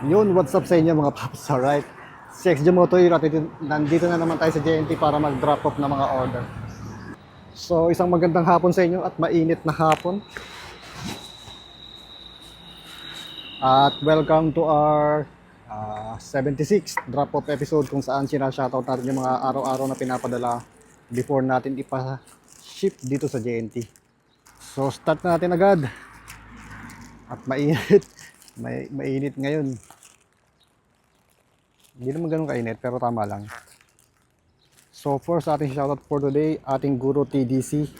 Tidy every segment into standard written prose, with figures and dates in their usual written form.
Yun, what's up sa inyo mga paps, alright? Si XJ Motoy, nandito na naman tayo sa JNT para mag-drop off ng mga order. So, isang magandang hapon sa inyo at mainit na hapon. At welcome to our 76th drop off episode kung saan sinashoutout natin yung mga araw-araw na pinapadala before natin ipa-ship dito sa JNT. So, start na natin agad. At mainit. Mainit ngayon. Hindi naman ganun kainit pero tama lang. So first ating shoutout for today, ating guro TDC.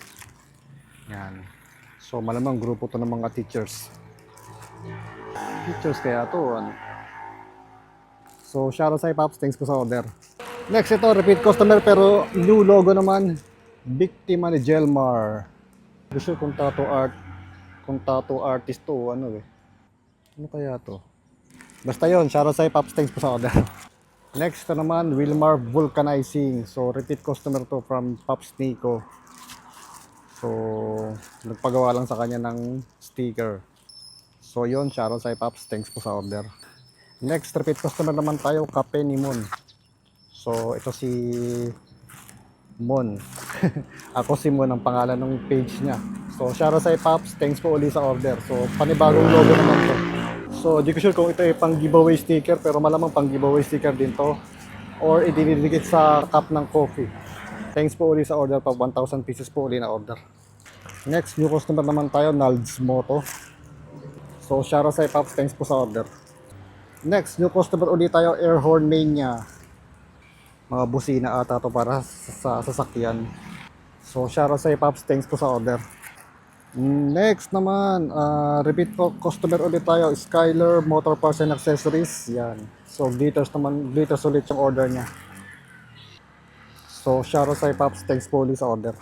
Yan. So malamang grupo to ng mga teachers. Teachers kaya to ano. So shoutout sa Pops, thanks po sa order. Next ito, repeat customer pero new logo naman. Biktima ni Jelmar. Hindi sure kung tattoo artist to ano eh. Ano kaya to? Basta yun, shoutout sa Pops, thanks po sa order. Next na naman, Wilmar Vulcanizing. So, repeat customer to from Pops Nico. So, nagpagawa lang sa kanya ng sticker. So, yun, shoutout sa Pops, thanks po sa order. Next, repeat customer naman tayo, Kape ni Mon. So, ito si Mon. Ako si Mon ang pangalan ng page niya. So, shoutout sa Pops, thanks po uli sa order. So, panibagong logo naman to. So, di ko sure kung ito ay pang giveaway sticker pero malamang pang giveaway sticker din to or idinidikit sa cup ng coffee. Thanks po uli sa order pa, 1,000 pieces po uli na order. Next, new customer naman tayo, Nalds Moto. So, shoutout sa Pops, thanks po sa order. Next, new customer uli tayo, Airhorn Mania. Mga busina ata to para sa sasakyan. So, shoutout sa Pops, thanks po sa order. Next naman, repeat customer ulit tayo, Skyler Motor Parts and Accessories. Yan. So, glitters ulit yung order niya. So, shoutout sa Pops, thanks po ulit sa order.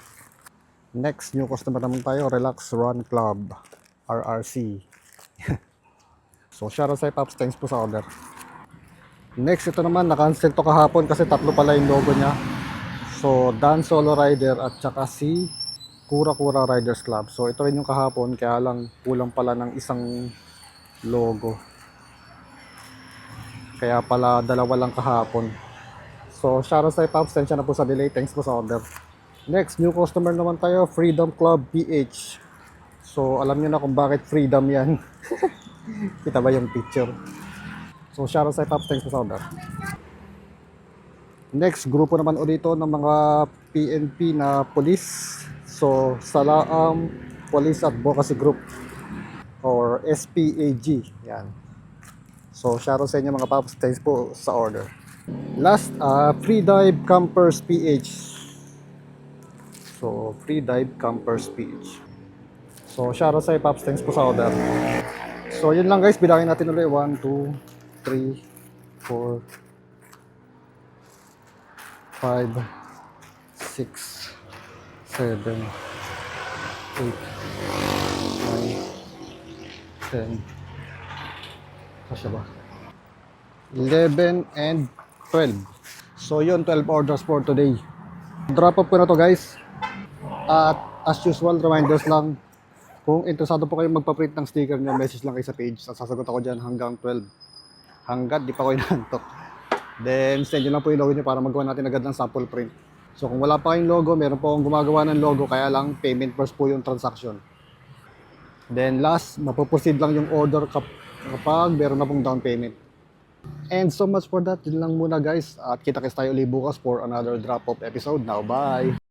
Next, new customer naman tayo, Relax Run Club, RRC. So, shoutout sa Pops, thanks po sa order. Next, ito naman, na-cancel to kahapon kasi tatlo pala yung logo niya. So, Dan Solo Rider at saka si Kura Kura Riders Club. So ito rin yung kahapon, kaya lang kulang pala ng isang logo. Kaya pala dalawa lang kahapon. So shoutout sa Pops, tensya na po sa delay, thanks po sa order. Next, new customer naman tayo, Freedom Club PH. So alam niyo na kung bakit Freedom yan. Kita ba yung picture? So shoutout sa Pops, thanks po sa order. Next, grupo naman ulit ito ng mga PNP na police. So, Salaam Police Advocacy Group or SPAG. Yan. So, shoutout sa inyo mga paps. Thanks po sa order. Last, Free Dive Campers PH. So, Free Dive Campers PH. So, shoutout sa inyo paps. Thanks po sa order. So, yun lang guys. Bilangin natin ulit. 1, 2, 3, 4, 5, 6, 7, 8, 9, 10, kasya ba? 11 and 12. So yun, 12 orders for today. Drop off ko na to guys. At as usual, reminders lang. Kung interesado po kayo magpa-print ng sticker nyo, message lang kayo sa page. At sasagot ako dyan hanggang 12. Hanggat di pa ko inaantok. Then send nyo lang po yung logo nyo para magawa natin agad ng sample print. So kung wala pa kayong logo, meron po akong gumagawa ng logo, kaya lang payment first po yung transaction. Then last, mapoproceed lang yung order kapag meron na pong down payment. And so much for that, yun lang muna guys. At kita-kits tayo ulit bukas for another drop-off episode. Now, bye!